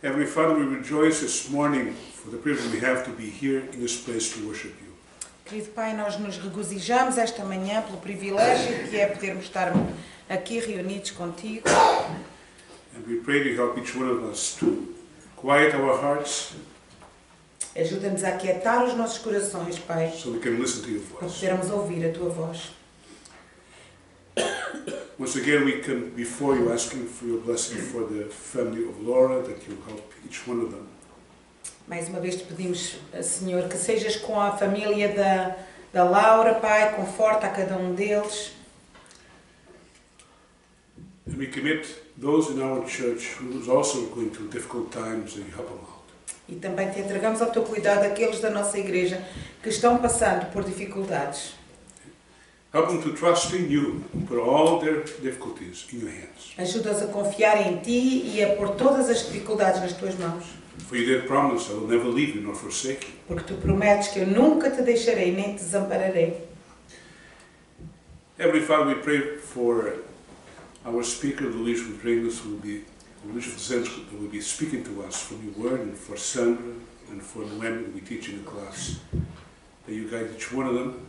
Heavenly Father, we rejoice this morning for the privilege we have to be here in this place to worship you. Querido Pai, nós nos regozijamos esta manhã pelo privilégio que é podermos estar aqui reunidos contigo. And we pray to help each one of us to quiet our hearts Ajuda-nos a aquietar os nossos corações, Pai, so we can listen to your para voice. podermos ouvir a Tua voz. Once again, we come before you asking for your blessing for the family of Laura, that you help each one of them. Mais uma vez te pedimos, Senhor, que sejas com a família da Laura, Pai, conforta a cada um deles. And we commit those in our church who is also going through difficult times, and you help them out. E também te entregamos ao Teu cuidado aqueles da nossa igreja que estão passando por dificuldades. Help them to trust in you, put all their difficulties in your hands. Ajuda-os a confiar em Ti e a pôr todas as dificuldades nas Tuas mãos. For you did promise, I will never leave you nor forsake you. Porque Tu prometes que eu nunca te deixarei nem te desampararei. Heavenly Father, we pray for our speaker, Luís Rodrigues, who will be speaking to us from your word, and for Sandra and for Noemi, who will be teaching the class, that you guide each one of them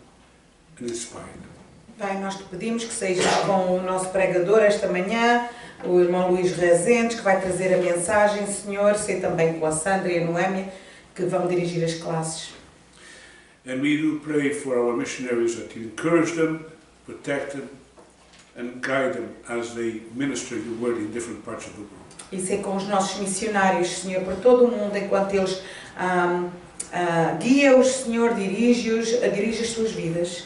and inspire them. Pai, nós te pedimos que sejas com o nosso pregador esta manhã, o irmão Luís Rezende, que vai trazer a mensagem, Senhor, sei também com a Sandra e a Noémia, que vão dirigir as classes. And we do pray for our missionaries that you encourage them, protect them, and guide them as they minister your word in different parts of the world. E sei com os nossos missionários, Senhor, por todo o mundo, enquanto eles guia-os, Senhor, dirige as suas vidas.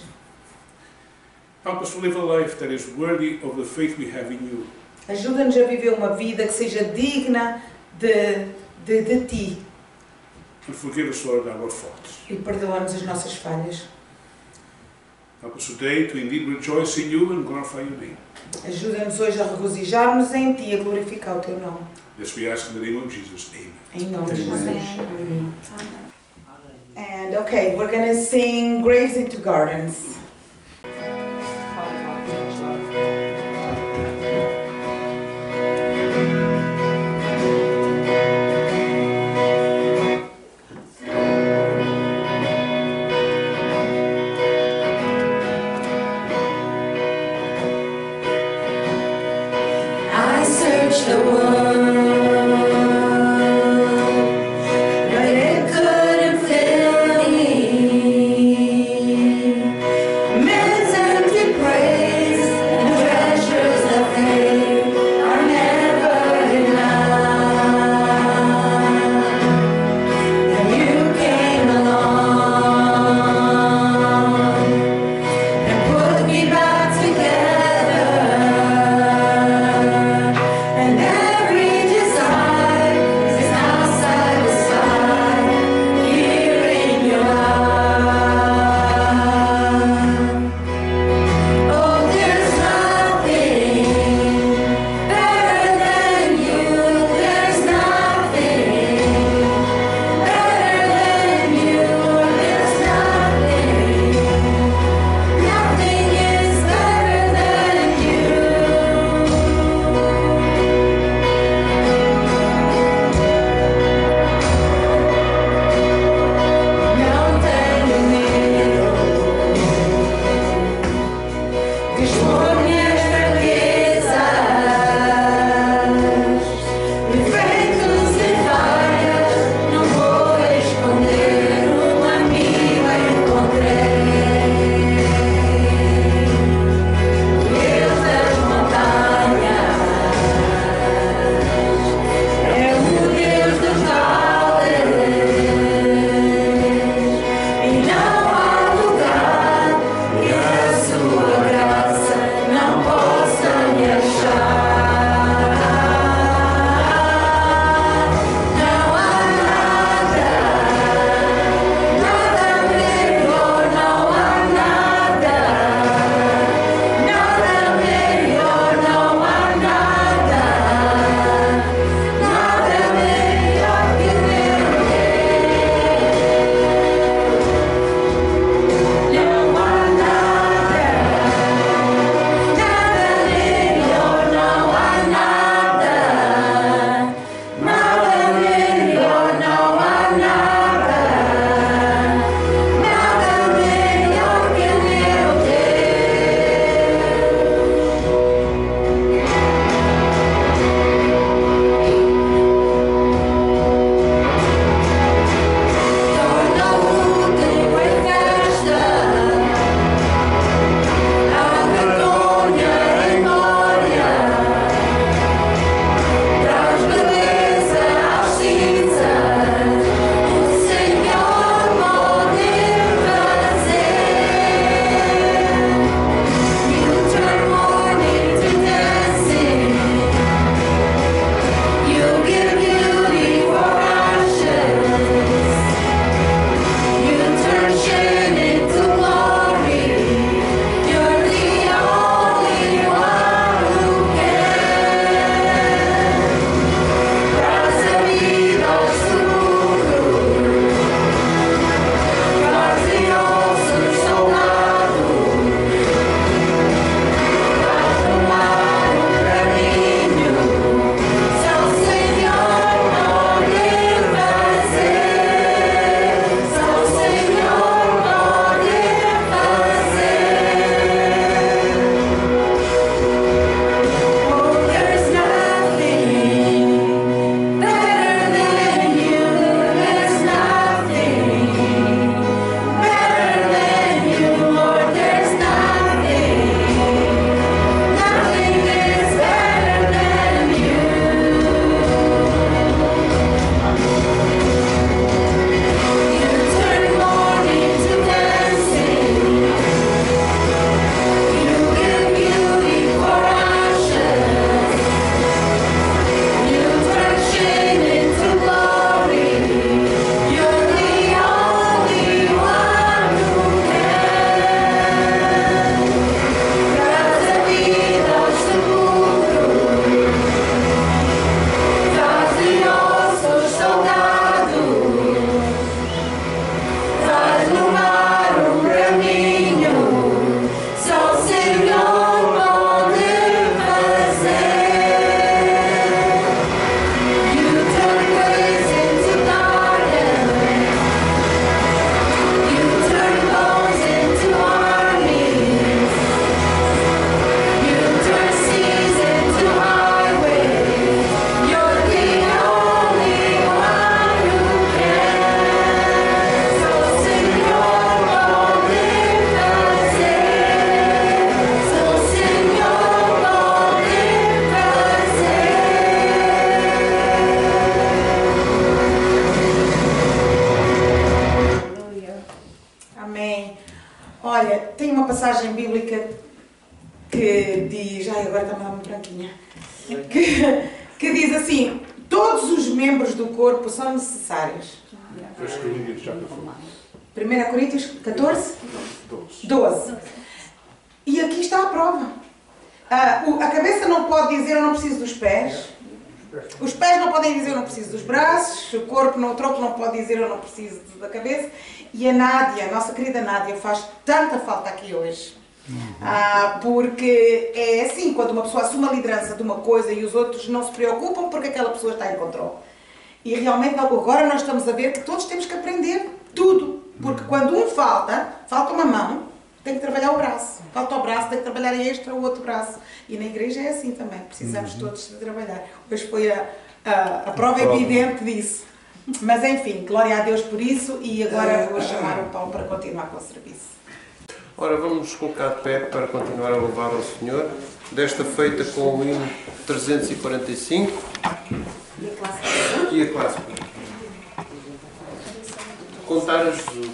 Help us to live a life that is worthy of the faith we have in you. Ajuda-nos a viver uma vida que seja digna de Ti. And forgive us, Lord, our faults. E perdoa-nos as nossas falhas. Help us today to indeed rejoice in you and glorify your name. Ajuda-nos hoje a regozijar-nos em Ti e a glorificar o Teu nome. This we ask in the name of Jesus. Amen. Em nome de Jesus. Amen. And okay, we're going to sing Graves into Gardens. I searched the world, but it couldn't fill me. Men's empty praise and treasures that fade are never enough. And you came along and put me back together. And every que diz, ai agora está-me a dar uma branquinha, que diz assim, todos os membros do corpo são necessários. 1 Coríntios 14? 12. E aqui está a prova. A cabeça não pode dizer eu não preciso dos pés. Os pés não podem dizer eu não preciso dos braços. O corpo, o tronco não pode dizer eu não preciso da cabeça. E a Nádia, a nossa querida Nádia, faz tanta falta aqui hoje. Porque é assim, quando uma pessoa assume a liderança de uma coisa e os outros não se preocupam porque aquela pessoa está em controle. E realmente agora nós estamos a ver que todos temos que aprender tudo. Porque quando um falta uma mão, tem que trabalhar o braço. Falta o braço, tem que trabalhar extra o outro braço. E na igreja é assim também, precisamos todos de trabalhar. Hoje foi a prova evidente disso. Mas enfim, glória a Deus por isso e agora vou chamar o Paulo para continuar com o serviço. Ora, vamos colocar de pé para continuar a louvar ao Senhor. Desta feita com o hino 345. E a classe. Contar a Jesus.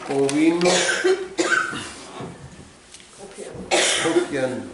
Confiemos nele.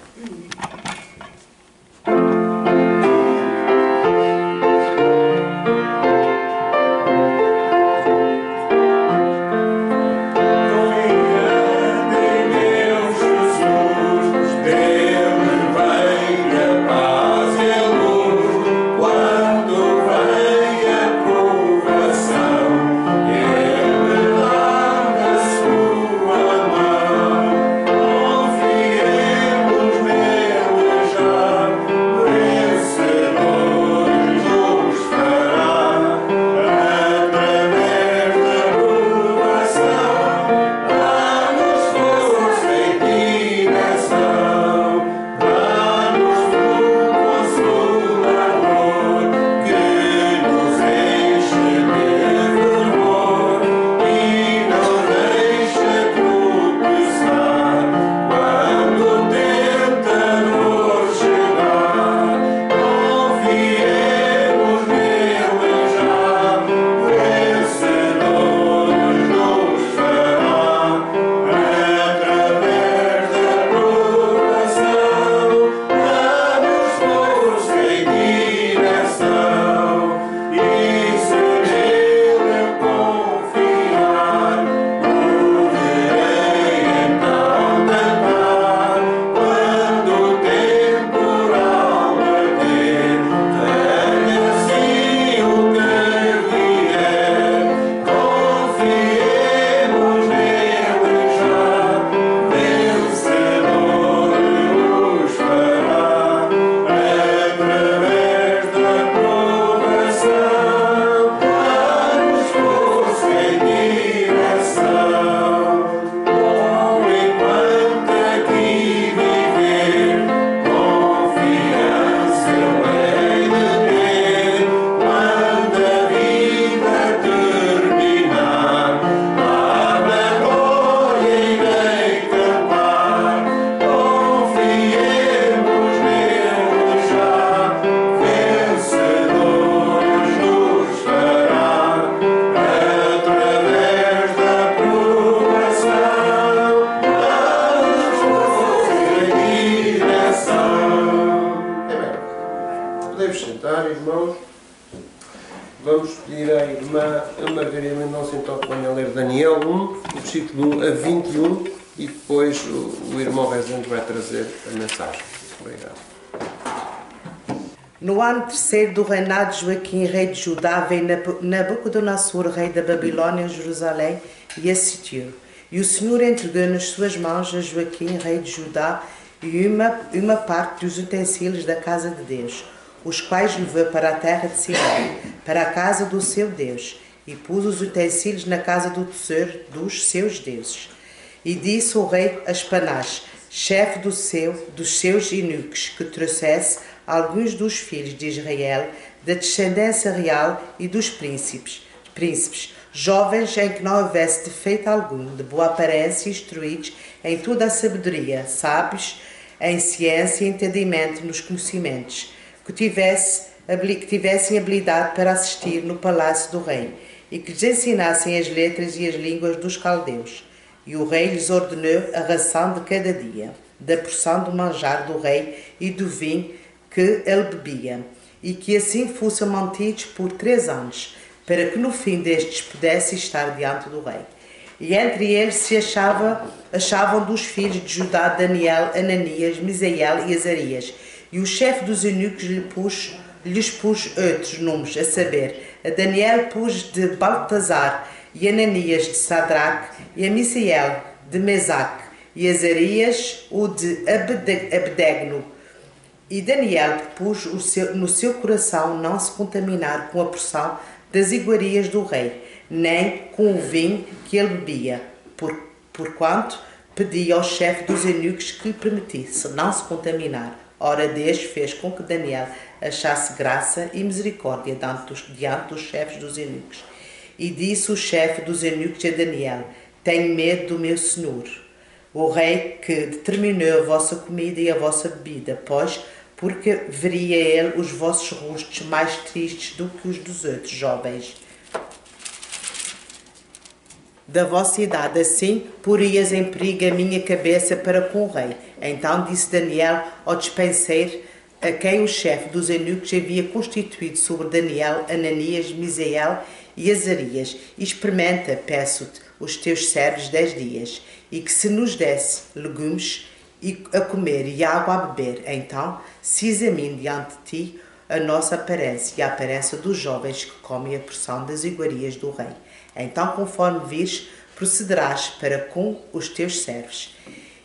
sentar, irmãos. Vamos pedir à irmã Margarida Mendonça então que venha a ler Daniel 1, versículo 1 a 21, e depois o irmão Rezende vai trazer a mensagem. Obrigado. No ano terceiro do reinado de Joaquim, rei de Judá, veio Nabucodonosor, rei da Babilônia, a Jerusalém, e a sitiou. E o Senhor entregou nas suas mãos a Joaquim, rei de Judá, e uma parte dos utensílios da casa de Deus, os quais levou para a terra de Sião, para a casa do seu Deus, e pôs os utensílios na casa do tesouro dos seus deuses. E disse o rei Aspanaz, chefe dos seus eunucos, que trouxesse alguns dos filhos de Israel, da descendência real e dos príncipes, jovens em que não houvesse defeito algum, de boa aparência, instruídos em toda a sabedoria, sábios em ciência e entendimento nos conhecimentos, que tivessem habilidade para assistir no palácio do rei, e que lhes ensinassem as letras e as línguas dos caldeus. E o rei lhes ordenou a ração de cada dia, da porção do manjar do rei e do vinho que ele bebia, e que assim fossem mantidos por 3 anos, para que no fim destes pudesse estar diante do rei. E entre eles se achavam dos filhos de Judá Daniel, Ananias, Misael e Azarias. E o chefe dos eunucos lhes pôs outros nomes, a saber, a Daniel pôs de Baltazar, e Ananias de Sadraque, e a Misael de Mesaque, e Azarias o de Abednego. E Daniel pôs no seu coração não se contaminar com a porção das iguarias do rei, nem com o vinho que ele bebia, porquanto pedia ao chefe dos eunucos que lhe permitisse não se contaminar. Ora, Deus fez com que Daniel achasse graça e misericórdia diante dos chefes dos eunucos. E disse o chefe dos eunucos a Daniel, tenho medo do meu senhor, o rei que determinou a vossa comida e a vossa bebida, porque veria ele os vossos rostos mais tristes do que os dos outros jovens da vossa idade, assim porias em perigo a minha cabeça para com o rei. Então disse Daniel ao despenseiro, a quem o chefe dos eunucos havia constituído sobre Daniel, Ananias, Misael e Azarias, experimenta, peço-te, os teus servos 10 dias, e que se nos desse legumes a comer e água a beber, então se examine diante de ti a nossa aparência e a aparência dos jovens que comem a porção das iguarias do rei. Então, conforme vires, procederás para com os teus servos.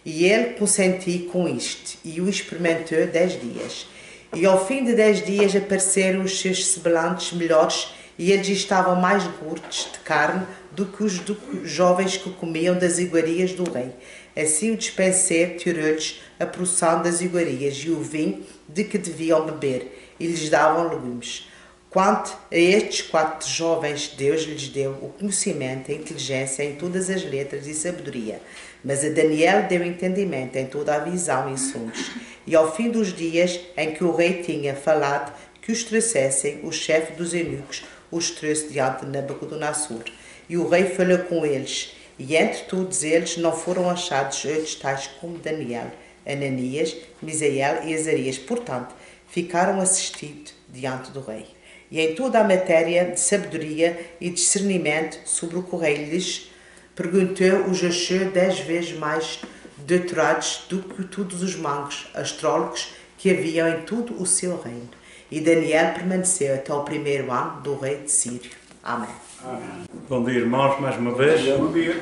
E ele consentiu com isto, e o experimentou 10 dias. E ao fim de 10 dias apareceram os seus semblantes melhores, e eles estavam mais gordos de carne do que os jovens que comiam das iguarias do rei. Assim o despenseiro tirou-lhes a porção das iguarias e o vinho de que deviam beber, e lhes davam legumes. Quanto a estes 4 jovens, Deus lhes deu o conhecimento, a inteligência em todas as letras e sabedoria. Mas a Daniel deu entendimento em toda a visão e sonhos. E ao fim dos dias em que o rei tinha falado que os trouxessem, o chefe dos eunucos os trouxe diante de Nabucodonosor. E o rei falou com eles. E entre todos eles não foram achados outros tais como Daniel, Ananias, Misael e Azarias. Portanto, ficaram assistidos diante do rei. E em toda a matéria de sabedoria e discernimento sobre o que o rei lhes perguntou, os achou 10 vezes mais doutorados do que todos os magos astrólogos que haviam em todo o seu reino. E Daniel permaneceu até o 1º ano do rei de Sírio. Amém. Amém. Bom dia, irmãos, mais uma vez. Bom dia.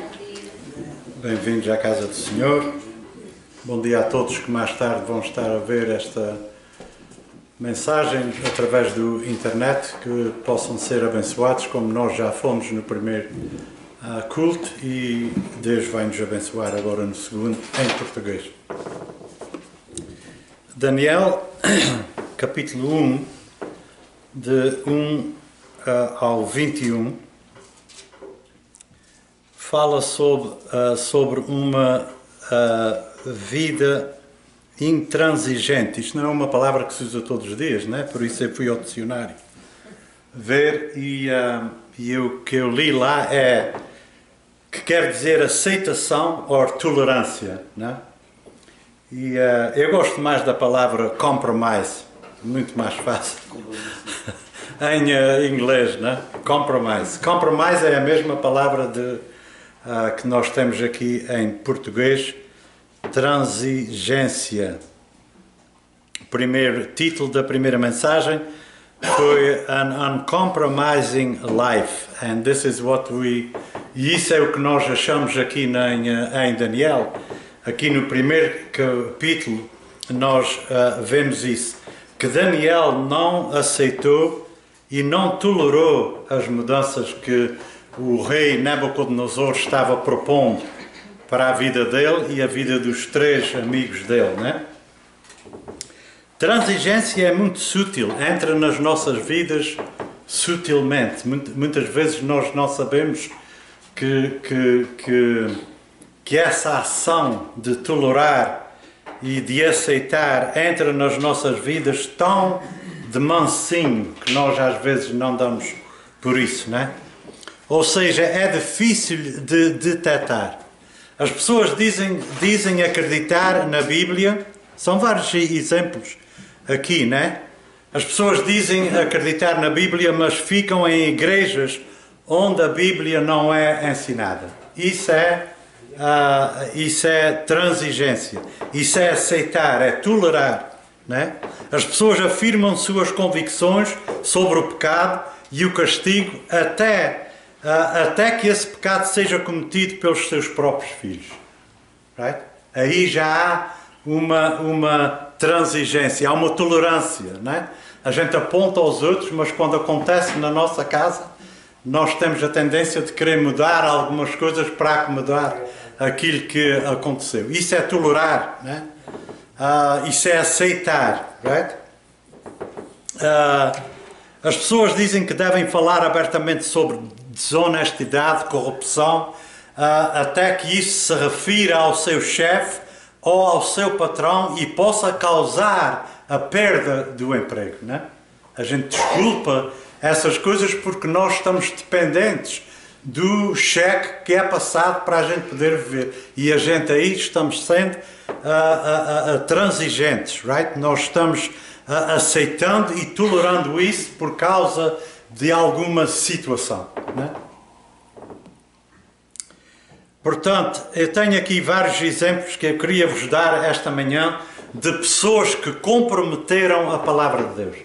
Bem-vindos à casa do Senhor. Bom dia a todos que mais tarde vão estar a ver esta mensagem através do internet, que possam ser abençoados como nós já fomos no primeiro culto, e Deus vai nos abençoar agora no segundo em português. Daniel, capítulo 1, de 1 ao 21, fala sobre uma vida intransigente. Isto não é uma palavra que se usa todos os dias, né? Por isso eu fui ao dicionário ver, e o que eu li lá é que quer dizer aceitação ou tolerância, né? E eu gosto mais da palavra compromise, muito mais fácil. Em inglês, né? Compromise. Compromise é a mesma palavra que nós temos aqui em português, transigência. O primeiro título da primeira mensagem foi An Uncompromising Life, and this is what we... E isso é o que nós achamos aqui em Daniel. Aqui no primeiro capítulo nós vemos isso, que Daniel não aceitou e não tolerou as mudanças que o rei Nabucodonosor estava propondo para a vida dele e a vida dos 3 amigos dele, né? Transigência é muito sutil, entra nas nossas vidas sutilmente. Muitas vezes nós não sabemos que essa ação de tolerar e de aceitar entra nas nossas vidas tão de mansinho que nós às vezes não damos por isso, né? Ou seja, é difícil de detectar. As pessoas dizem acreditar na Bíblia, são vários exemplos aqui, né? As pessoas dizem acreditar na Bíblia, mas ficam em igrejas onde a Bíblia não é ensinada. Isso é transigência. Isso é aceitar, é tolerar, né? As pessoas afirmam suas convicções sobre o pecado e o castigo até que esse pecado seja cometido pelos seus próprios filhos. Right? Aí já há uma transigência, há uma tolerância, né? A gente aponta aos outros, mas quando acontece na nossa casa, nós temos a tendência de querer mudar algumas coisas para acomodar aquilo que aconteceu. Isso é tolerar, né? Isso é aceitar, right? As pessoas dizem que devem falar abertamente sobre desonestidade, corrupção, até que isso se refira ao seu chefe ou ao seu patrão e possa causar a perda do emprego, né? A gente desculpa essas coisas porque nós estamos dependentes do cheque que é passado para a gente poder viver. E a gente aí estamos sendo transigentes, right? Nós estamos aceitando e tolerando isso por causa de alguma situação, né? Portanto, eu tenho aqui vários exemplos que eu queria vos dar esta manhã de pessoas que comprometeram a palavra de Deus.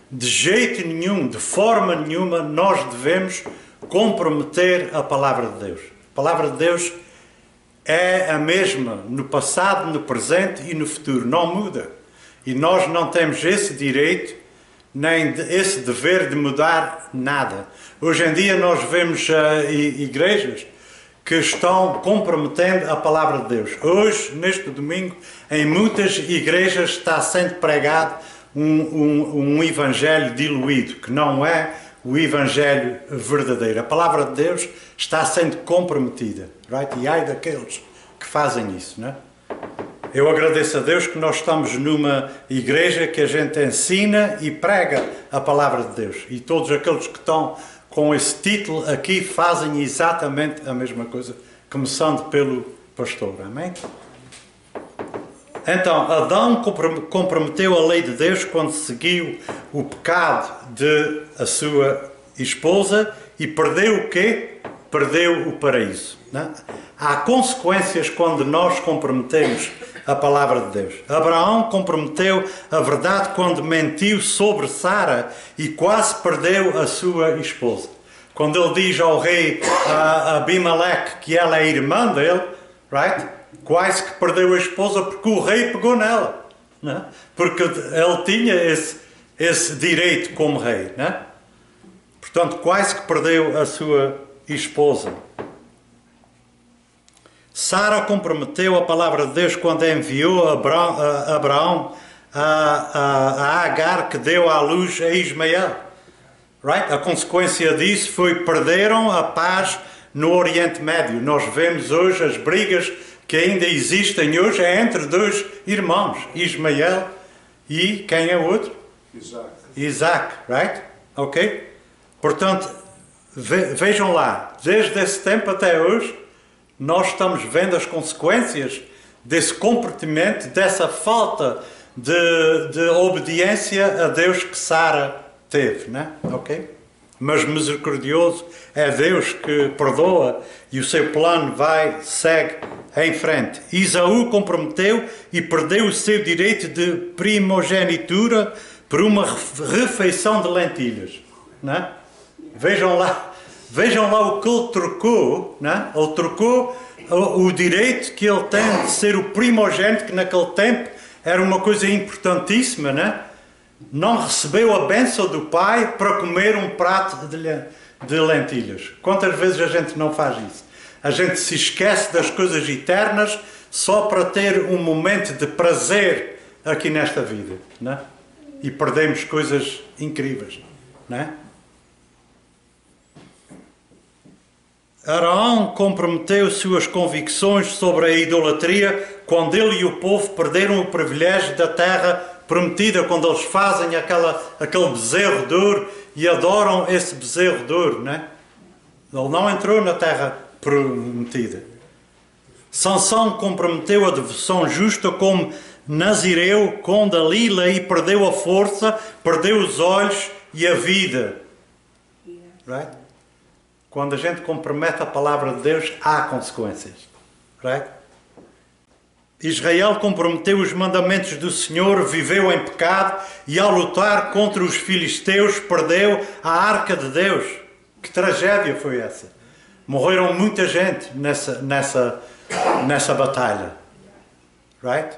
De jeito nenhum, de forma nenhuma, nós devemos comprometer a palavra de Deus. A palavra de Deus é a mesma no passado, no presente e no futuro. Não muda. E nós não temos esse direito, nem esse dever de mudar nada. Hoje em dia nós vemos igrejas que estão comprometendo a palavra de Deus. Hoje, neste domingo, em muitas igrejas está sendo pregado um evangelho diluído, que não é o evangelho verdadeiro. A palavra de Deus está sendo comprometida, right? E ai daqueles que fazem isso, né? Eu agradeço a Deus que nós estamos numa igreja que a gente ensina e prega a palavra de Deus. E todos aqueles que estão com esse título aqui fazem exatamente a mesma coisa, começando pelo pastor. Amém? Então, Adão comprometeu a lei de Deus quando seguiu o pecado de a sua esposa e perdeu o quê? Perdeu o paraíso, né? Há consequências quando nós comprometemos a palavra de Deus. Abraão comprometeu a verdade quando mentiu sobre Sara e quase perdeu a sua esposa. Quando ele diz ao rei Abimeleque que ela é irmã dele, right? Quase que perdeu a esposa porque o rei pegou nela, né? Porque ele tinha esse direito como rei, né? Portanto, quase que perdeu a sua esposa. Sara comprometeu a palavra de Deus quando enviou Abraão a Agar, que deu à luz a Ismael. Right? A consequência disso foi perderam a paz no Oriente Médio. Nós vemos hoje as brigas que ainda existem hoje entre dois irmãos, Ismael e quem é o outro? Isaac, right? Ok? Portanto, vejam lá, desde esse tempo até hoje, nós estamos vendo as consequências desse comportamento, dessa falta de obediência a Deus que Sara teve, né? Ok? Mas misericordioso é Deus que perdoa e o seu plano segue em frente. Isaú comprometeu e perdeu o seu direito de primogenitura por uma refeição de lentilhas, né? Vejam lá o que ele trocou, né? Ele trocou o direito que ele tem de ser o primogênito, que naquele tempo era uma coisa importantíssima, né? Não recebeu a bênção do pai para comer um prato de lentilhas. Quantas vezes a gente não faz isso? A gente se esquece das coisas eternas só para ter um momento de prazer aqui nesta vida, né? E perdemos coisas incríveis, né? Araão comprometeu suas convicções sobre a idolatria quando ele e o povo perderam o privilégio da terra prometida, quando eles fazem aquele bezerro de ouro e adoram esse bezerro de ouro, né? Ele não entrou na terra prometida. Sansão comprometeu a devoção justa como nazireu com Dalila e perdeu a força, perdeu os olhos e a vida. Right? Quando a gente compromete a palavra de Deus, há consequências. Right? Israel comprometeu os mandamentos do Senhor, viveu em pecado e ao lutar contra os filisteus perdeu a arca de Deus. Que tragédia foi essa? Morreram muita gente nessa batalha. Right?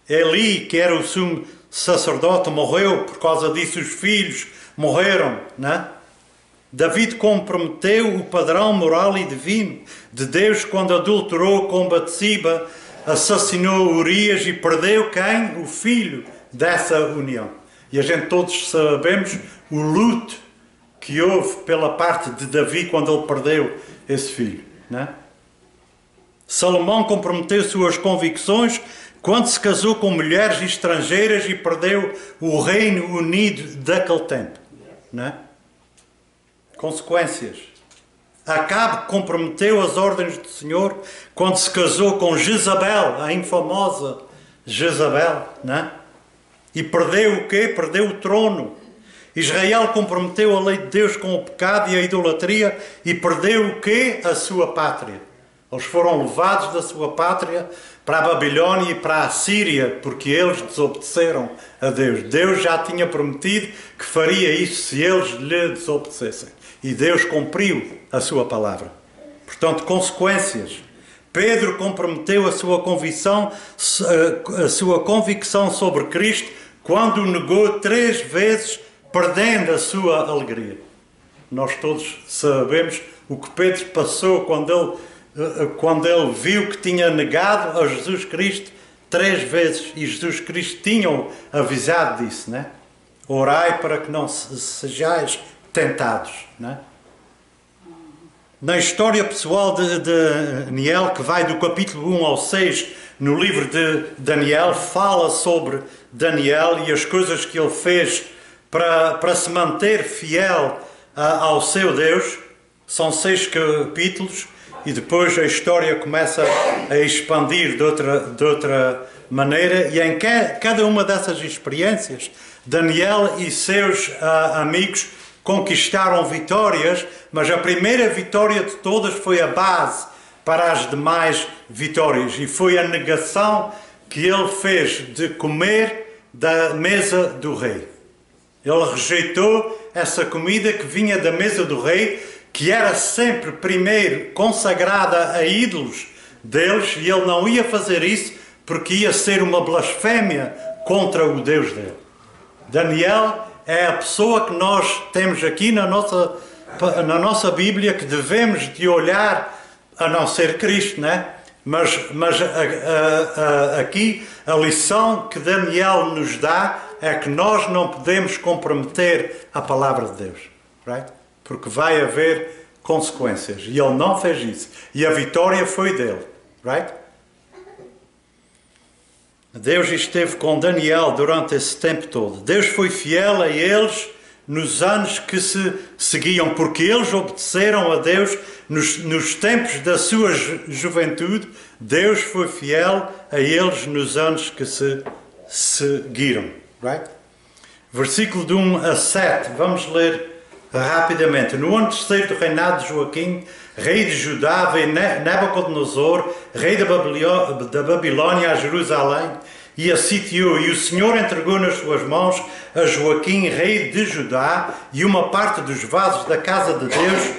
Eli, que era o sumo sacerdote, morreu por causa disso, os filhos morreram, né? David comprometeu o padrão moral e divino de Deus quando adulterou com Batseba, assassinou Urias e perdeu quem? O filho dessa união. E a gente todos sabemos o luto que houve pela parte de Davi quando ele perdeu esse filho, né? Salomão comprometeu suas convicções quando se casou com mulheres estrangeiras e perdeu o reino unido daquele tempo, né? Consequências. Acabe comprometeu as ordens do Senhor quando se casou com Jezabel, a infamosa Jezabel, né? E perdeu o quê? Perdeu o trono. Israel comprometeu a lei de Deus com o pecado e a idolatria e perdeu o quê? A sua pátria. Eles foram levados da sua pátria para a Babilónia e para a Síria porque eles desobedeceram a Deus. Deus já tinha prometido que faria isso se eles lhe desobedecessem. E Deus cumpriu a sua palavra. Portanto, consequências. Pedro comprometeu a sua convicção sobre Cristo quando o negou 3 vezes, perdendo a sua alegria. Nós todos sabemos o que Pedro passou quando ele viu que tinha negado a Jesus Cristo 3 vezes. E Jesus Cristo tinha avisado disso, né? Orai para que não sejais tentados, né? Na história pessoal de Daniel, que vai do capítulo 1 ao 6, no livro de Daniel, fala sobre Daniel e as coisas que ele fez para se manter fiel ao seu Deus. São 6 capítulos e depois a história começa a expandir de outra maneira, e em cada uma dessas experiências Daniel e seus amigos conquistaram vitórias, mas a primeira vitória de todas foi a base para as demais vitórias, e foi a negação que ele fez de comer da mesa do rei. Ele rejeitou essa comida que vinha da mesa do rei, que era sempre primeiro consagrada a ídolos deles, e ele não ia fazer isso porque ia ser uma blasfémia contra o Deus dele. Daniel é a pessoa que nós temos aqui na nossa Bíblia que devemos de olhar, a não ser Cristo, né? Mas aqui a lição que Daniel nos dá é que nós não podemos comprometer a palavra de Deus, right? Porque vai haver consequências, e ele não fez isso, e a vitória foi dele, right? Deus esteve com Daniel durante esse tempo todo. Deus foi fiel a eles nos anos que se seguiam, porque eles obedeceram a Deus nos tempos da sua juventude. Deus foi fiel a eles nos anos que se seguiram. Right? Versículo de 1 a 7, vamos ler rapidamente. No ano terceiro do reinado de Joaquim, rei de Judá, veio Nabucodonosor, rei da Babilónia, a Jerusalém, e a sitiou, e o Senhor entregou nas suas mãos a Joaquim, rei de Judá, e uma parte dos vasos da casa de Deus,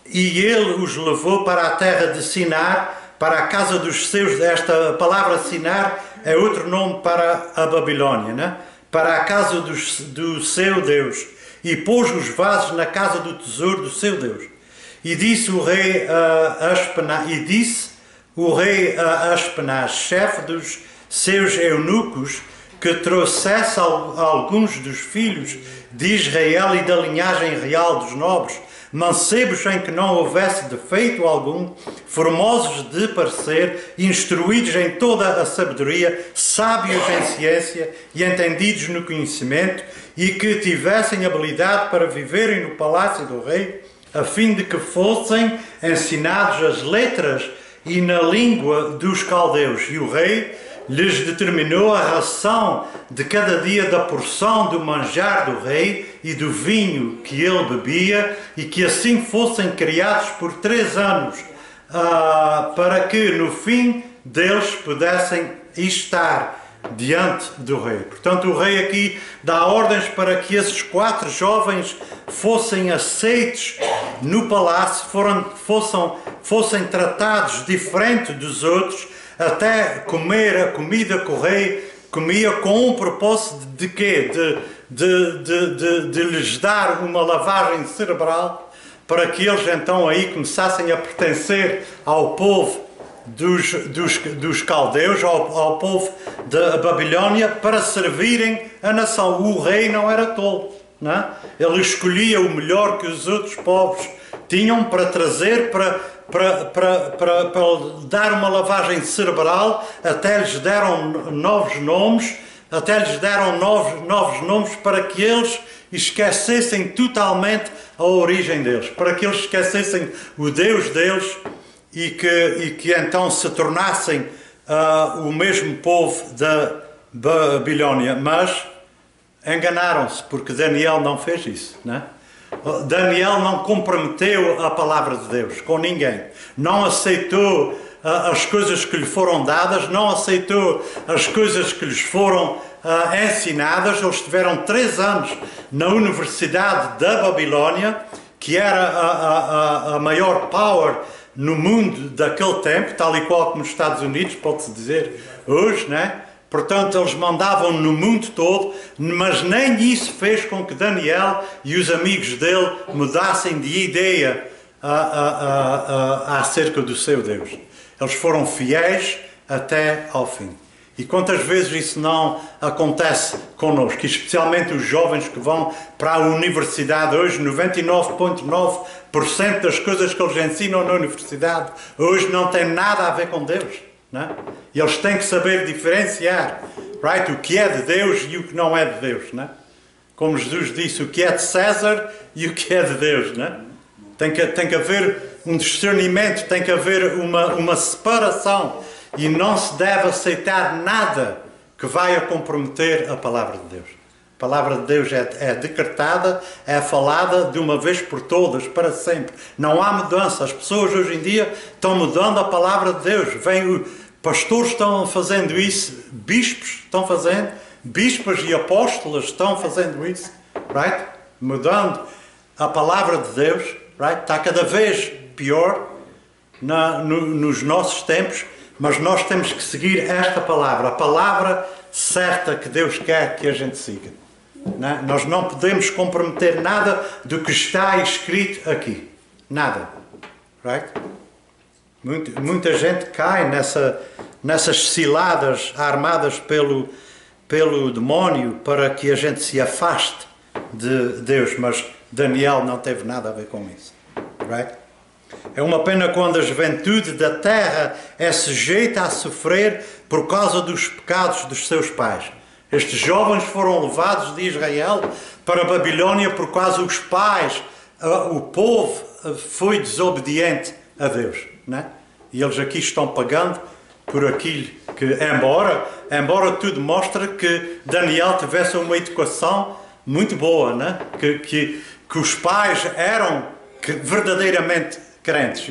e ele os levou para a terra de Sinar, para a casa dos seus. Esta palavra Sinar é outro nome para a Babilónia, né? Para a casa do seu Deus, e pôs os vasos na casa do tesouro do seu Deus. E disse o rei a Aspenaz, chefe dos seus eunucos, que trouxesse alguns dos filhos de Israel e da linhagem real dos nobres, mancebos em que não houvesse defeito algum, formosos de parecer, instruídos em toda a sabedoria, sábios em ciência e entendidos no conhecimento, e que tivessem habilidade para viverem no palácio do rei, a fim de que fossem ensinados as letras e na língua dos caldeus. E o rei lhes determinou a ração de cada dia da porção do manjar do rei e do vinho que ele bebia, e que assim fossem criados por 3 anos, para que no fim deles pudessem estar diante do rei. Portanto, o rei aqui dá ordens para que esses 4 jovens fossem aceitos no palácio, fossem tratados diferente dos outros, até comer a comida que o rei comia, com um propósito de quê? De lhes dar uma lavagem cerebral, para que eles então aí começassem a pertencer ao povo dos caldeus, ao povo da Babilónia, para servirem a nação. O rei não era tolo, não é? Ele escolhia o melhor que os outros povos tinham para trazer, para dar uma lavagem cerebral. Até lhes deram novos nomes, para que eles esquecessem totalmente a origem deles, para que eles esquecessem o Deus deles, e que então se tornassem o mesmo povo da Babilónia. Mas enganaram-se, porque Daniel não fez isso, não é? Daniel não comprometeu a palavra de Deus com ninguém, não aceitou as coisas que lhe foram dadas, não aceitou as coisas que lhes foram ensinadas. Eles tiveram 3 anos na Universidade da Babilónia, que era a maior power no mundo daquele tempo, tal e qual como nos Estados Unidos, pode-se dizer hoje, né? Portanto, eles mandavam no mundo todo, mas nem isso fez com que Daniel e os amigos dele mudassem de ideia acerca do seu Deus. Eles foram fiéis até ao fim. E quantas vezes isso não acontece connosco, especialmente os jovens que vão para a universidade hoje. 99,9% das coisas que eles ensinam na universidade hoje não têm nada a ver com Deus, não é? E eles têm que saber diferenciar, right? O que é de Deus e o que não é de Deus, não é? Como Jesus disse, o que é de César e o que é de Deus, não é? Tem que haver um discernimento, tem que haver uma separação. E não se deve aceitar nada que vai comprometer a palavra de Deus. A palavra de Deus é decretada, é falada de uma vez por todas, para sempre. Não há mudança. As pessoas hoje em dia estão mudando a palavra de Deus. Pastores estão fazendo isso, bispos estão fazendo, bispas e apóstolos estão fazendo isso, right? Mudando a palavra de Deus, right? Está cada vez pior nos nossos tempos. Mas nós temos que seguir esta palavra, a palavra certa que Deus quer que a gente siga. Não é? Nós não podemos comprometer nada do que está escrito aqui. Nada. Right? Muita gente cai nessas ciladas armadas pelo demónio para que a gente se afaste de Deus. Mas Daniel não teve nada a ver com isso. Right? É uma pena quando a juventude da terra é sujeita a sofrer por causa dos pecados dos seus pais. Estes jovens foram levados de Israel para a Babilónia por causa dos pais. O povo foi desobediente a Deus, né? E eles aqui estão pagando por aquilo Que embora tudo mostre que Daniel tivesse uma educação muito boa, né? Que os pais eram verdadeiramente crentes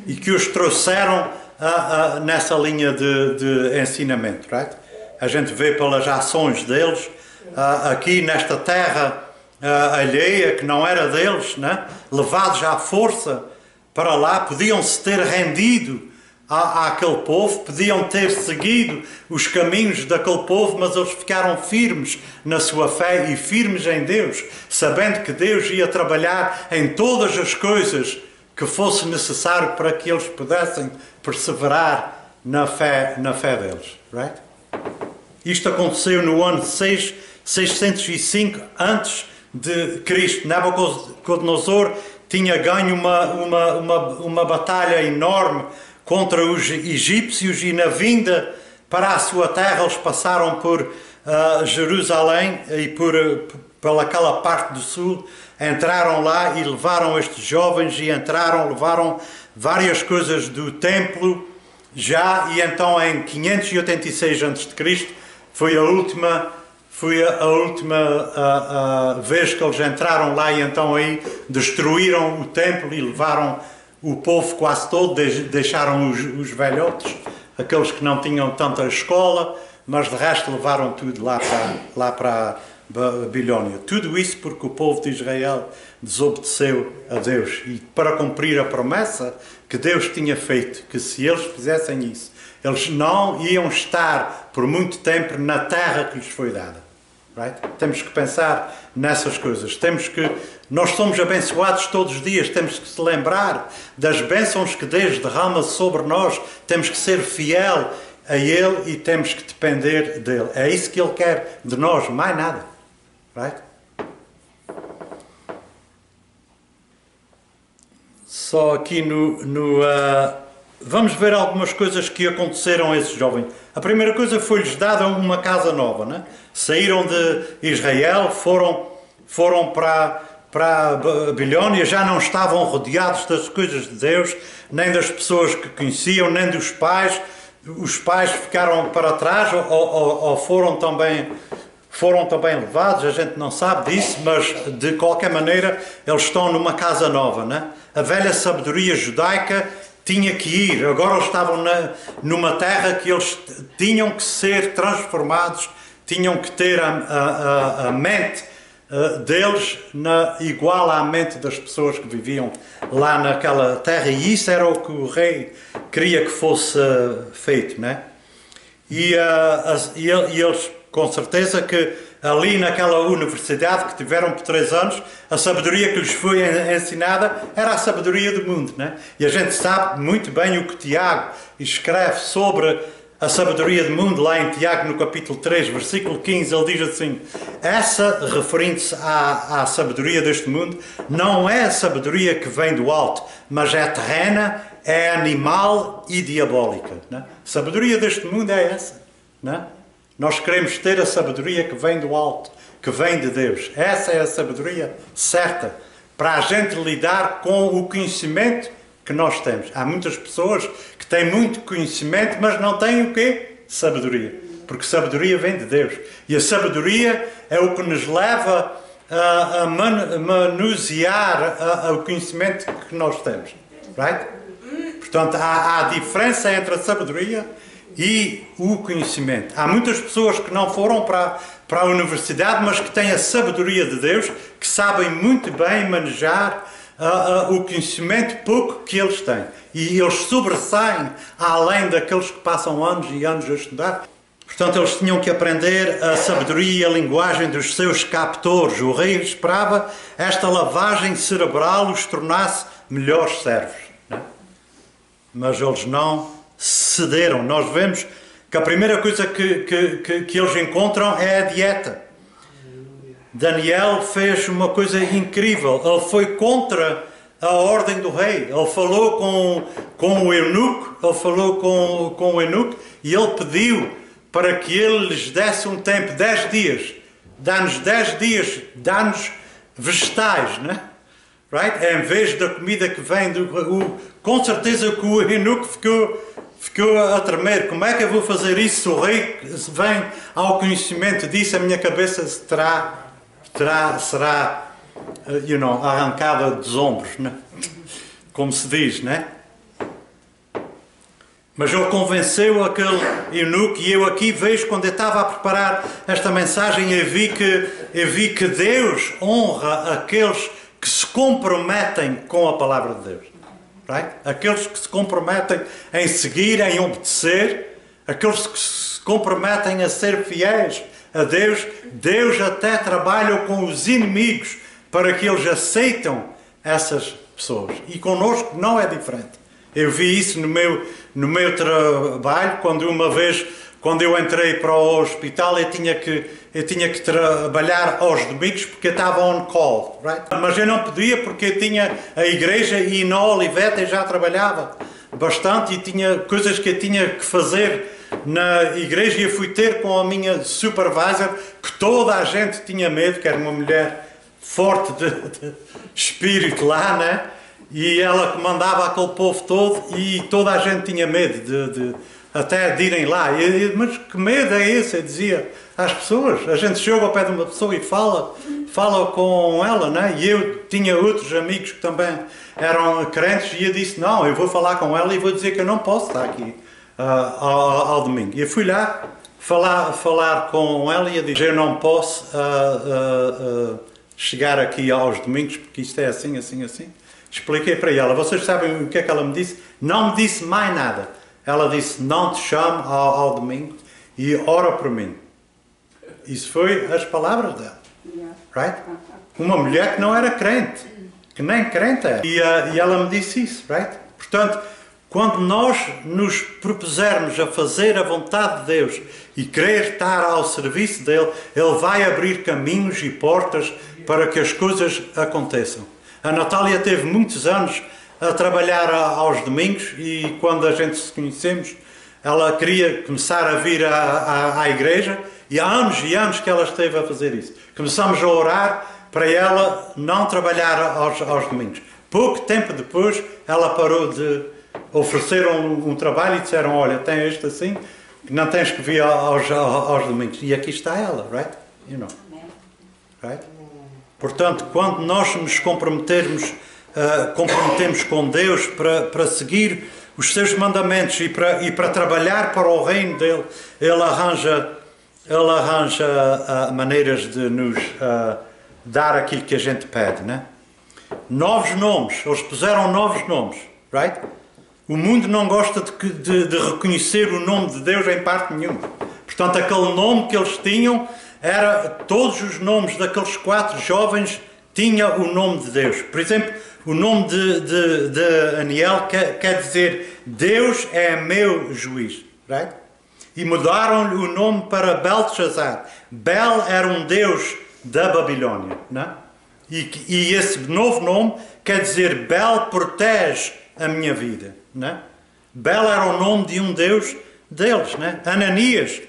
e que os trouxeram nessa linha de ensinamento, right? A gente vê pelas ações deles aqui nesta terra alheia que não era deles, né? Levados à força para lá, podiam-se ter rendido àquele povo, podiam ter seguido os caminhos daquele povo, mas eles ficaram firmes na sua fé e firmes em Deus, sabendo que Deus ia trabalhar em todas as coisas que fosse necessário para que eles pudessem perseverar na fé deles. Right? Isto aconteceu no ano 605 antes de Cristo. Nabucodonosor tinha ganho uma batalha enorme contra os egípcios e na vinda para a sua terra eles passaram por Jerusalém e pelaquela parte do sul, entraram lá e levaram estes jovens e levaram várias coisas do templo já, e então em 586 a.C. foi a última vez que eles entraram lá e então aí destruíram o templo e levaram o povo quase todo, deixaram os velhotes, aqueles que não tinham tanta escola, mas de resto levaram tudo lá para a Babilónia. Tudo isso porque o povo de Israel desobedeceu a Deus e para cumprir a promessa que Deus tinha feito, que se eles fizessem isso, eles não iam estar por muito tempo na terra que lhes foi dada. Right? Temos que pensar nessas coisas. Nós somos abençoados todos os dias. Temos que se lembrar das bênçãos que Deus derrama sobre nós. Temos que ser fiel a Ele e temos que depender dEle. É isso que Ele quer de nós, mais nada. Right? Só aqui vamos ver algumas coisas que aconteceram a esses jovens. A primeira coisa foi-lhes dada uma casa nova, né? Saíram de Israel, foram para a Babilónia, já não estavam rodeados das coisas de Deus, nem das pessoas que conheciam, nem dos pais. Os pais ficaram para trás ou foram também levados, a gente não sabe disso, mas de qualquer maneira eles estão numa casa nova, né? A velha sabedoria judaica tinha que ir, agora eles estavam numa terra que eles tinham que ser transformados, tinham que ter a mente deles igual à mente das pessoas que viviam lá naquela terra, e isso era o que o rei queria que fosse feito, né? E eles, com certeza que ali naquela universidade que tiveram por 3 anos, a sabedoria que lhes foi ensinada era a sabedoria do mundo, né? E a gente sabe muito bem o que Tiago escreve sobre a sabedoria do mundo, lá em Tiago, no capítulo 3, versículo 15, ele diz assim: essa, referindo-se à sabedoria deste mundo, não é a sabedoria que vem do alto, mas é terrena, é animal e diabólica, né? A sabedoria deste mundo é essa, né? Nós queremos ter a sabedoria que vem do alto, que vem de Deus. Essa é a sabedoria certa para a gente lidar com o conhecimento que nós temos. Há muitas pessoas que têm muito conhecimento, mas não têm o quê? Sabedoria. Porque sabedoria vem de Deus. E a sabedoria é o que nos leva a manusear o conhecimento que nós temos. Right? Portanto, há diferença entre a sabedoria e o conhecimento. Há muitas pessoas que não foram para a universidade, mas que têm a sabedoria de Deus, que sabem muito bem manejar o conhecimento pouco que eles têm. E eles sobressaem além daqueles que passam anos e anos a estudar. Portanto, eles tinham que aprender a sabedoria e a linguagem dos seus captores. O rei esperava esta lavagem cerebral os tornasse melhores servos, né? Mas eles não cederam. Nós vemos que a primeira coisa que eles encontram é a dieta. Daniel fez uma coisa incrível. Ele foi contra a ordem do rei. Ele falou com o eunuco, e ele pediu para que ele lhes desse um tempo, 10 dias. Dá-nos 10 dias, dá-nos vegetais, né? Right? Em vez da comida que vem com certeza que o eunuco ficou a tremer. Como é que eu vou fazer isso se o rei vem ao conhecimento disso? A minha cabeça será arrancada dos ombros, né? Como se diz, né? Mas ele convenceu aquele eunuco, e eu aqui vejo, quando eu estava a preparar esta mensagem, eu vi que Deus honra aqueles que se comprometem com a palavra de Deus. Right? Aqueles que se comprometem em seguir, em obedecer, aqueles que se comprometem a ser fiéis a Deus. Deus até trabalha com os inimigos para que eles aceitem essas pessoas. E connosco não é diferente. Eu vi isso no meu trabalho, quando eu entrei para o hospital, eu tinha que trabalhar aos domingos porque eu estava on call, right? Mas eu não podia porque eu tinha a igreja, e na Olivete eu já trabalhava bastante e tinha coisas que eu tinha que fazer na igreja, e eu fui ter com a minha supervisor, que toda a gente tinha medo, que era uma mulher forte de espírito lá, né? E ela comandava aquele povo todo, e toda a gente tinha medo até de irem lá. Mas que medo é esse? Eu dizia às pessoas. A gente chega ao pé de uma pessoa e fala com ela, né? E eu tinha outros amigos que também eram crentes, e eu disse, não, eu vou falar com ela e vou dizer que eu não posso estar aqui ao domingo. E eu fui lá falar com ela, e eu disse, eu não posso chegar aqui aos domingos porque isto é assim, assim, assim. Expliquei para ela. Vocês sabem o que é que ela me disse? Não me disse mais nada. Ela disse, não te chamo ao domingo e ora por mim. Isso foi as palavras dela. Right? Uma mulher que não era crente. Que nem crente era. E ela me disse isso. Right? Portanto, quando nós nos propusermos a fazer a vontade de Deus e querer estar ao serviço dele, ele vai abrir caminhos e portas para que as coisas aconteçam. A Natália teve muitos anos a trabalhar aos domingos, e quando a gente se conhecemos, ela queria começar a vir à igreja, e há anos e anos que ela esteve a fazer isso. Começamos a orar para ela não trabalhar aos domingos. Pouco tempo depois, ela parou de oferecer um trabalho e disseram, olha, tem este assim, não tens que vir aos domingos. E aqui está ela, right? You know. Right? Portanto, quando nós nos comprometemos com Deus para seguir os seus mandamentos e para trabalhar para o reino dele, ele arranja maneiras de nos dar aquilo que a gente pede, né? Novos nomes, eles puseram novos nomes, right? O mundo não gosta de reconhecer o nome de Deus em parte nenhuma. Portanto, aquele nome que eles tinham, todos os nomes daqueles 4 jovens tinha o nome de Deus. Por exemplo, o nome de Aniel quer dizer Deus é meu juiz. Right? E mudaram-lhe o nome para Belteshazzar. Bel era um deus da Babilónia. Né? E esse novo nome quer dizer Bel protege a minha vida. Né? Bel era o nome de um deus deles. Né? Ananias,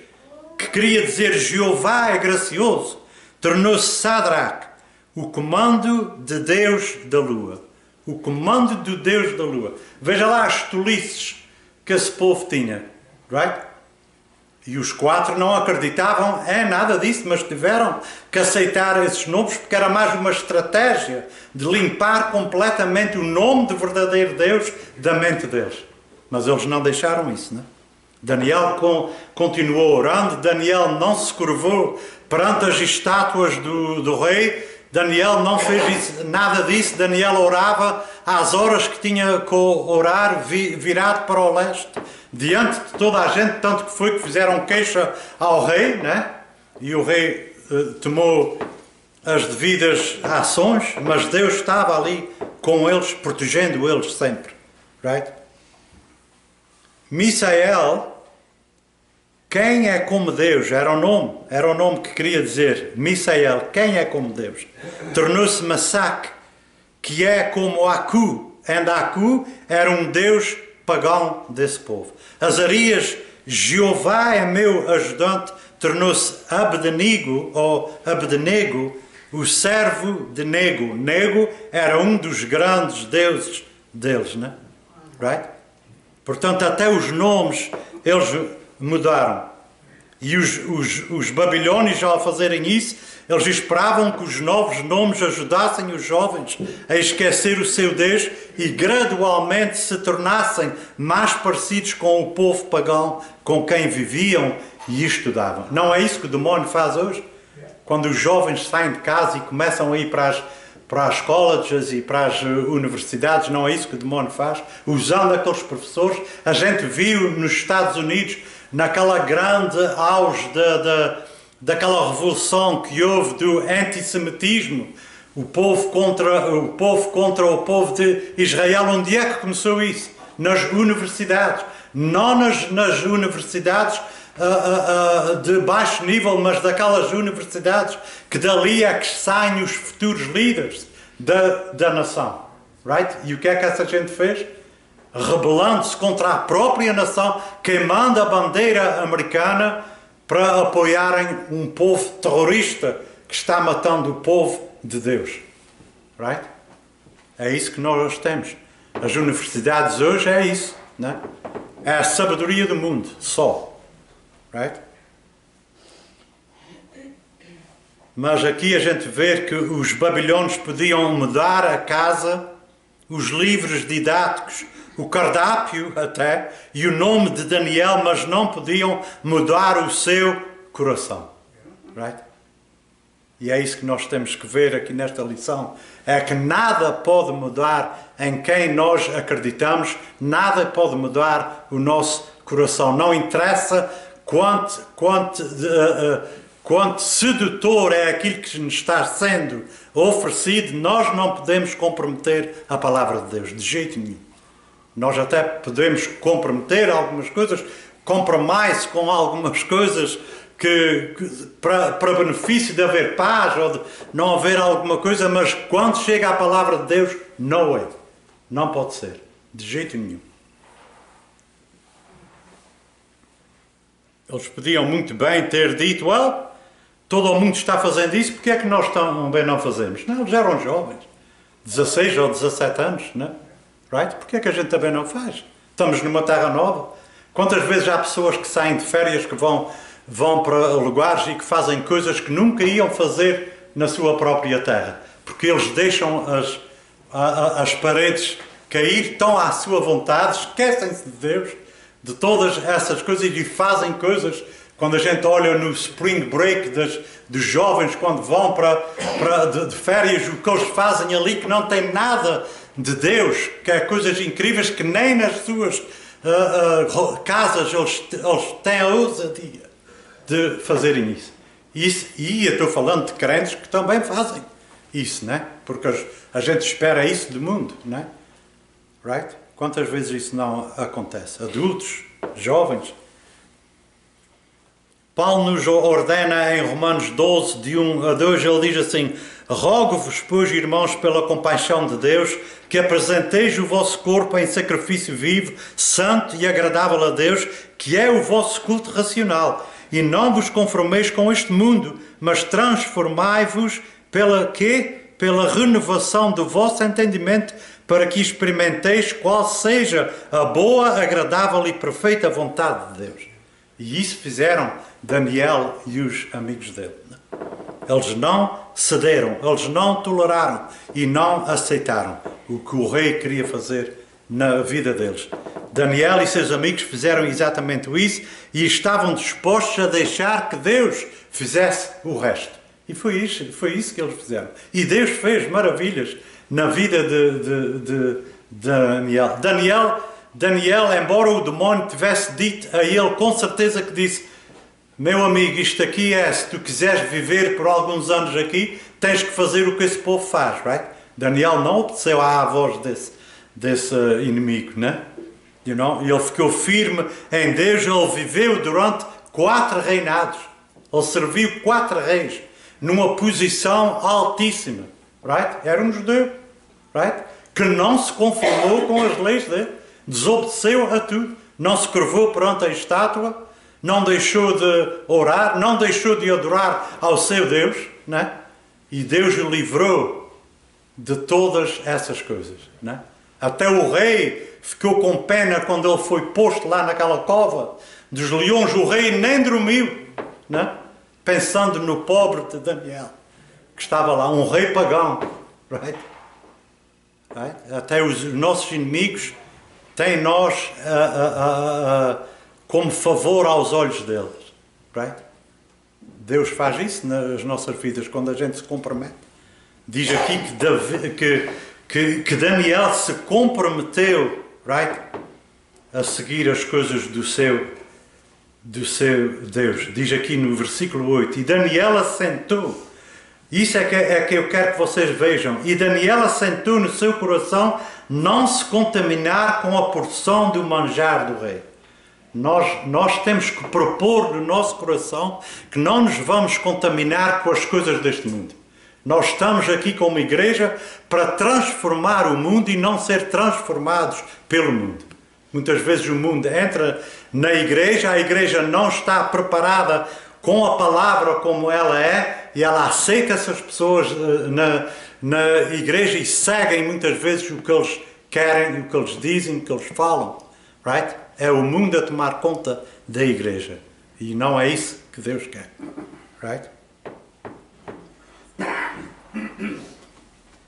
que queria dizer Jeová é gracioso, tornou-se Sadraque, o comando de Deus da lua. O comando do Deus da lua. Veja lá as tolices que esse povo tinha. Right? E os 4 não acreditavam em nada disso, mas tiveram que aceitar esses nomes, porque era mais uma estratégia de limpar completamente o nome do verdadeiro Deus da mente deles. Mas eles não deixaram isso, né? Daniel continuou orando, Daniel não se curvou perante as estátuas do rei, Daniel não fez nada disso, Daniel orava às horas que tinha que orar, virado para o leste, diante de toda a gente, tanto que foi que fizeram queixa ao rei, né? E o rei tomou as devidas ações, mas Deus estava ali com eles, protegendo eles sempre. Right? Misael, quem é como Deus, era o nome que queria dizer, Misael, quem é como Deus, tornou-se Masaque, que é como Aku, e Aku era um deus pagão desse povo. Azarias, Jeová é meu ajudante, tornou-se Abednego, o servo de Nego. Nego era um dos grandes deuses deles, né? Right? Portanto, até os nomes eles mudaram. E os babilônios, ao fazerem isso, eles esperavam que os novos nomes ajudassem os jovens a esquecer o seu Deus e gradualmente se tornassem mais parecidos com o povo pagão com quem viviam e estudavam. Não é isso que o demónio faz hoje? Quando os jovens saem de casa e começam a ir para as colleges e para as universidades, não é isso que o demónio faz? Usando aqueles professores, a gente viu nos Estados Unidos, naquela grande auge daquela revolução que houve do antissemitismo, o povo contra o povo de Israel. Onde é que começou isso? Nas universidades. Não nas universidades de baixo nível, mas daquelas universidades que dali é que saem os futuros líderes da nação. Right? E o que é que essa gente fez? Rebelando-se contra a própria nação, queimando a bandeira americana para apoiarem um povo terrorista que está matando o povo de Deus. Right? É isso que nós temos. As universidades hoje é isso. Não é? É a sabedoria do mundo, só. Right? Mas aqui a gente vê que os babilônios podiam mudar a casa, os livros didáticos, o cardápio até, e o nome de Daniel, mas não podiam mudar o seu coração. Right? E é isso que nós temos que ver aqui nesta lição. É que nada pode mudar em quem nós acreditamos, nada pode mudar o nosso coração. Não interessa quanto sedutor é aquilo que nos está sendo oferecido, nós não podemos comprometer a palavra de Deus, de jeito nenhum. Nós até podemos comprometer algumas coisas, compromise com algumas coisas para benefício de haver paz ou de não haver alguma coisa, mas quando chega a palavra de Deus, no way. Não pode ser, de jeito nenhum. Eles podiam muito bem ter dito, todo o mundo está fazendo isso, porque é que nós também não fazemos? Não, eles eram jovens, 16 ou 17 anos, não? Right? Porque é que a gente também não faz? Estamos numa terra nova. Quantas vezes há pessoas que saem de férias, que vão para lugares e que fazem coisas que nunca iam fazer na sua própria terra? Porque eles deixam as paredes cair, estão à sua vontade, esquecem-se de Deus, de todas essas coisas, e fazem coisas. Quando a gente olha no spring break dos jovens, quando vão de férias, o que eles fazem ali que não tem nada de Deus, que é coisas incríveis que nem nas suas casas eles têm a ousadia de fazerem isso. E eu estou falando de crentes que também fazem isso, né? Porque a gente espera isso do mundo, né? Right? Quantas vezes isso não acontece? Adultos, jovens. Paulo nos ordena em Romanos 12, de 1 a 2, ele diz assim: rogo-vos, pois, irmãos, pela compaixão de Deus, que apresenteis o vosso corpo em sacrifício vivo, santo e agradável a Deus, que é o vosso culto racional. E não vos conformeis com este mundo, mas transformai-vos pela renovação do vosso entendimento, para que experimenteis qual seja a boa, agradável e perfeita vontade de Deus. E isso fizeram Daniel e os amigos dele. Eles não cederam, eles não toleraram e não aceitaram o que o rei queria fazer na vida deles. Daniel e seus amigos fizeram exatamente isso e estavam dispostos a deixar que Deus fizesse o resto. E foi isso que eles fizeram. E Deus fez maravilhas na vida de Daniel. Daniel, embora o demónio tivesse dito a ele, com certeza que disse: meu amigo, isto aqui é, se tu quiseres viver por alguns anos aqui, tens que fazer o que esse povo faz, right? Daniel não obedeceu à voz desse inimigo, né? You know? Ele ficou firme em Deus, ele viveu durante 4 reinados. Ele serviu 4 reis, numa posição altíssima, right? Era um judeu, right? Que não se conformou com as leis dele, desobedeceu a tudo, não se curvou perante a estátua, não deixou de orar, não deixou de adorar ao seu Deus, né? E Deus o livrou de todas essas coisas, né? Até o rei ficou com pena quando ele foi posto lá naquela cova dos leões. O rei nem dormiu, né? Pensando no pobre de Daniel, que estava lá, um rei pagão. Right? Right? Até os nossos inimigos têm nós como favor aos olhos deles. Right? Deus faz isso nas nossas vidas quando a gente se compromete. Diz aqui que Daniel se comprometeu, right, a seguir as coisas do seu Deus. Diz aqui no versículo 8: e Daniel assentou. Isso é que eu quero que vocês vejam. E Daniel assentou no seu coração não se contaminar com a porção do manjar do rei. Nós temos que propor no nosso coração que não nos vamos contaminar com as coisas deste mundo. Nós estamos aqui como igreja para transformar o mundo e não ser transformados pelo mundo. Muitas vezes o mundo entra na igreja, a igreja não está preparada com a palavra como ela é, e ela aceita essas pessoas na igreja e seguem muitas vezes o que eles querem, o que eles dizem, o que eles falam. Right? É o mundo a tomar conta da igreja. E não é isso que Deus quer. Right?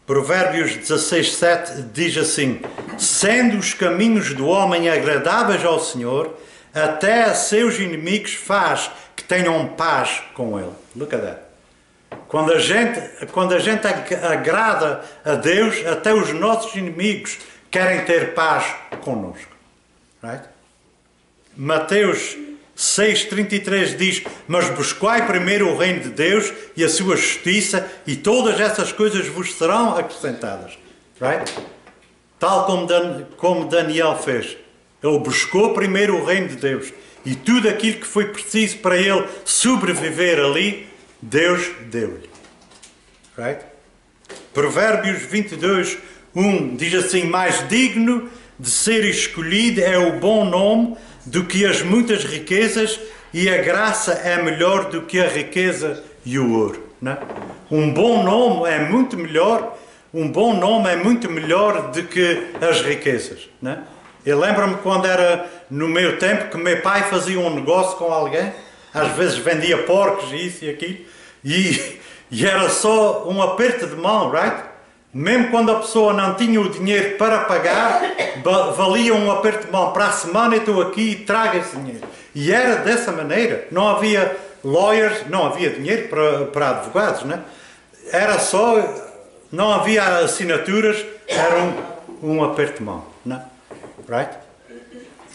Provérbios 16:7 diz assim: sendo os caminhos do homem agradáveis ao Senhor, até a seus inimigos faz que tenham paz com ele. Look at that. Quando a gente agrada a Deus, até os nossos inimigos querem ter paz connosco. Right? Mateus 6,33 diz: mas buscai primeiro o reino de Deus e a sua justiça, e todas essas coisas vos serão acrescentadas. Right? Tal como Daniel fez. Ele buscou primeiro o reino de Deus, e tudo aquilo que foi preciso para ele sobreviver ali, Deus deu-lhe. Right? Provérbios 22:1 diz assim: mais digno de ser escolhido é o bom nome do que as muitas riquezas, e a graça é melhor do que a riqueza e o ouro. Não? Um bom nome é muito melhor do que as riquezas. Não? Eu lembro-me quando era no meu tempo que meu pai fazia um negócio com alguém, às vezes vendia porcos e isso e aquilo, e era só um aperto de mão, right? Mesmo quando a pessoa não tinha o dinheiro para pagar, valia um aperto de mão para a semana: e estou aqui e traga esse dinheiro. E era dessa maneira. Não havia lawyers, não havia dinheiro para advogados, né? Era só, não havia assinaturas, era um aperto de mão, né? Right?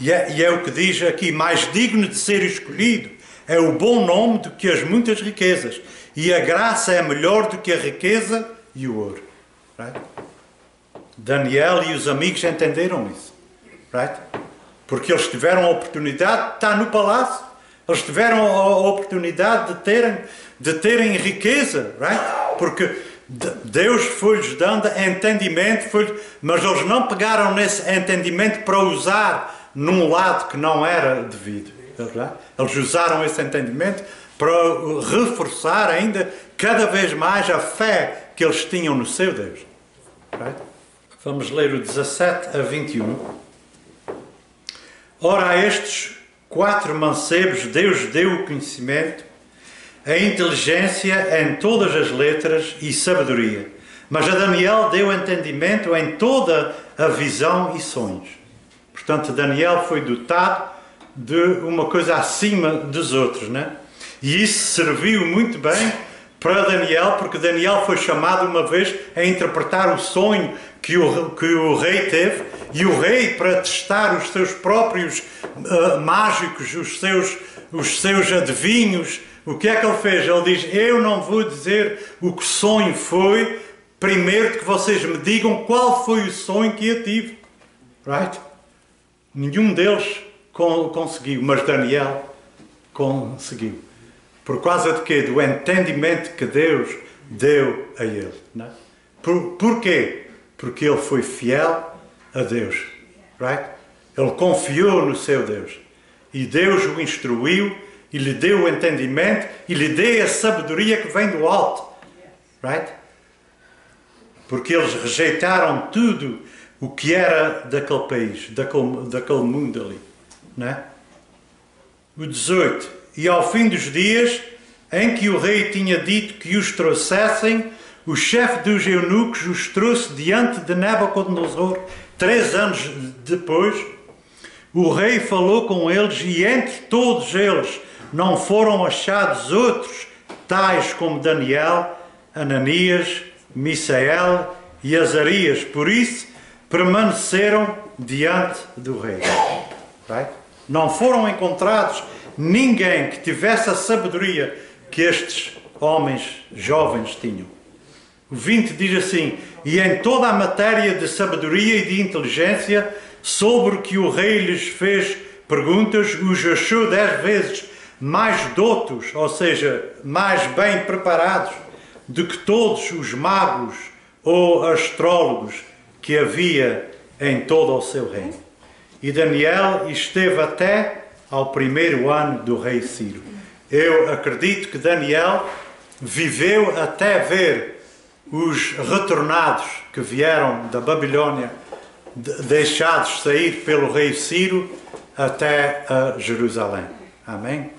E é o que diz aqui: mais digno de ser escolhido é o bom nome do que as muitas riquezas, e a graça é melhor do que a riqueza e o ouro. Right? Daniel e os amigos entenderam isso. Right? Porque eles tiveram a oportunidade de estar no palácio. Eles tiveram a oportunidade de terem riqueza. Right? Porque Deus foi-lhes dando entendimento, mas eles não pegaram nesse entendimento para usar num lado que não era devido. Right? Eles usaram esse entendimento para reforçar ainda cada vez mais a fé que eles tinham no seu Deus. Right? Vamos ler o 17-21. Ora, a estes 4 mancebos Deus deu o conhecimento, a inteligência em todas as letras e sabedoria. Mas a Daniel deu entendimento em toda a visão e sonhos. Portanto, Daniel foi dotado de uma coisa acima dos outros, né? E isso serviu muito bem para Daniel, porque Daniel foi chamado uma vez a interpretar o sonho que o rei teve, e o rei, para testar os seus próprios mágicos, os seus adivinhos, o que é que ele fez? Ele diz: eu não vou dizer o que sonho foi, primeiro que vocês me digam qual foi o sonho que eu tive. Right? Nenhum deles conseguiu, mas Daniel conseguiu. Por causa de quê? Do entendimento que Deus deu a ele. Não é? Porquê? Porque ele foi fiel a Deus. Right? Ele confiou no seu Deus. E Deus o instruiu e lhe deu o entendimento e lhe deu a sabedoria que vem do alto. Right? Porque eles rejeitaram tudo o que era daquele país, daquele mundo ali, né? O 18. E ao fim dos dias em que o rei tinha dito que os trouxessem, o chefe dos eunucos os trouxe diante de Nabucodonosor. 3 anos depois, o rei falou com eles, e entre todos eles não foram achados outros, tais como Daniel, Ananias, Misael e Azarias. Por isso, permaneceram diante do rei. Right? Não foram encontrados ninguém que tivesse a sabedoria que estes homens jovens tinham. O 20 diz assim: e em toda a matéria de sabedoria e de inteligência, sobre o que o rei lhes fez perguntas, os achou 10 vezes mais doutos, ou seja, mais bem preparados, do que todos os magos ou astrólogos que havia em todo o seu reino. E Daniel esteve até ao 1º ano do rei Ciro. Eu acredito que Daniel viveu até ver os retornados que vieram da Babilónia, deixados sair pelo rei Ciro até a Jerusalém. Amém?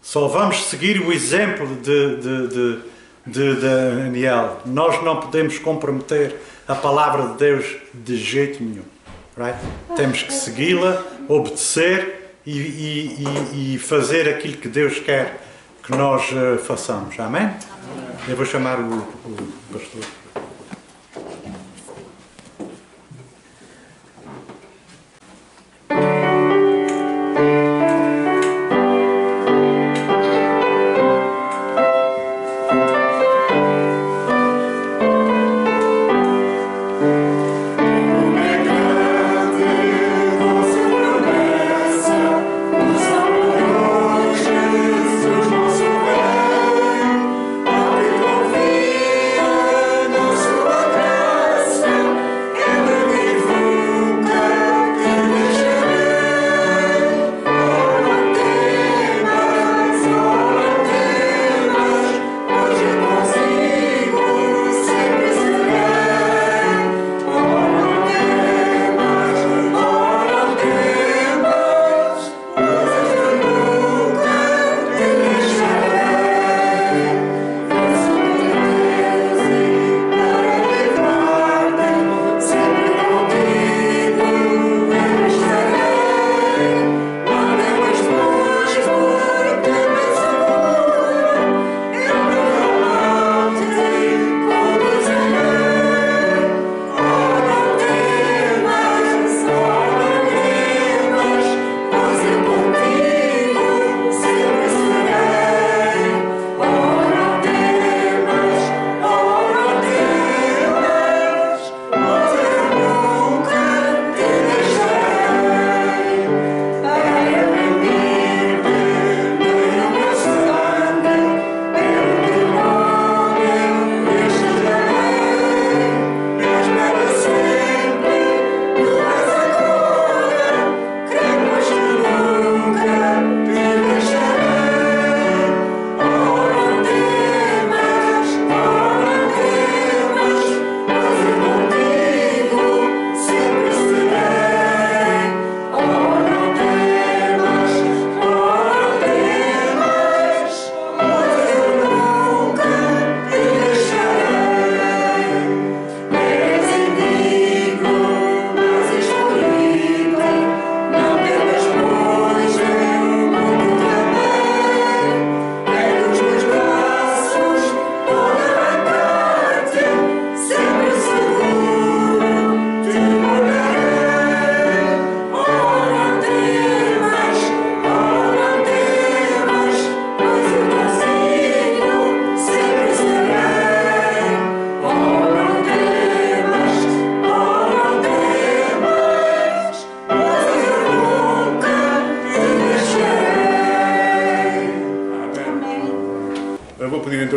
Só vamos seguir o exemplo de Daniel. Nós não podemos comprometer a palavra de Deus de jeito nenhum. Right? Temos que segui-la, obedecer e fazer aquilo que Deus quer que nós façamos. Amém? Eu vou chamar o pastor.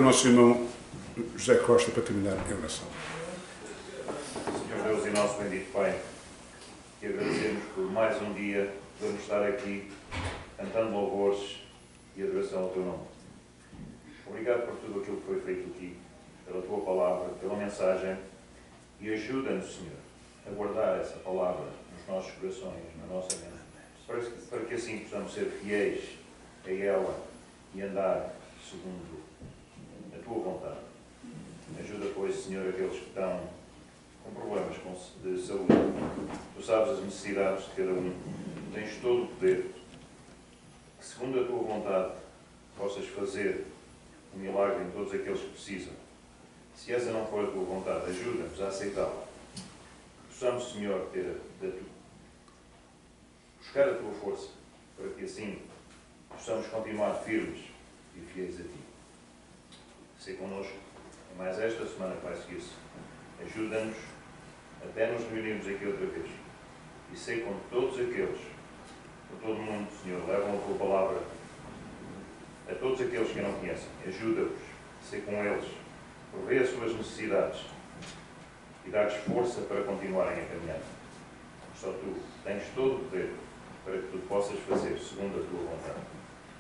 Nosso irmão José Costa para terminar a oração. Senhor Deus e nosso bendito Pai, te agradecemos por mais um dia podermos estar aqui cantando louvores e adoração ao teu nome. Obrigado por tudo aquilo que foi feito aqui, pela tua palavra, pela mensagem, e ajuda-nos, Senhor, a guardar essa palavra nos nossos corações, na nossa mente, para que assim possamos ser fiéis a ela e andar segundo a tua vontade. Ajuda, pois, Senhor, aqueles que estão com problemas de saúde. Tu sabes as necessidades de cada um. Tens todo o poder. Que, segundo a tua vontade, possas fazer um milagre em todos aqueles que precisam. Se essa não for a tua vontade, ajuda-nos a aceitá-la. Que possamos, Senhor, buscar a tua força, para que assim possamos continuar firmes e fiéis a ti. Sei connosco, mais esta semana que vai seguir-se. Ajuda-nos até nos reunirmos aqui outra vez. E sei com todos aqueles, por todo o mundo, Senhor, levam a tua palavra a todos aqueles que a não conhecem. Ajuda-os, sei com eles, provê as suas necessidades e dá-lhes força para continuarem a caminhar. Só tu tens todo o poder para que tu possas fazer segundo a tua vontade.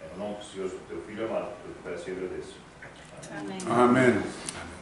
É o nome precioso do teu Filho amado que eu te peço e agradeço. Amém. Amém.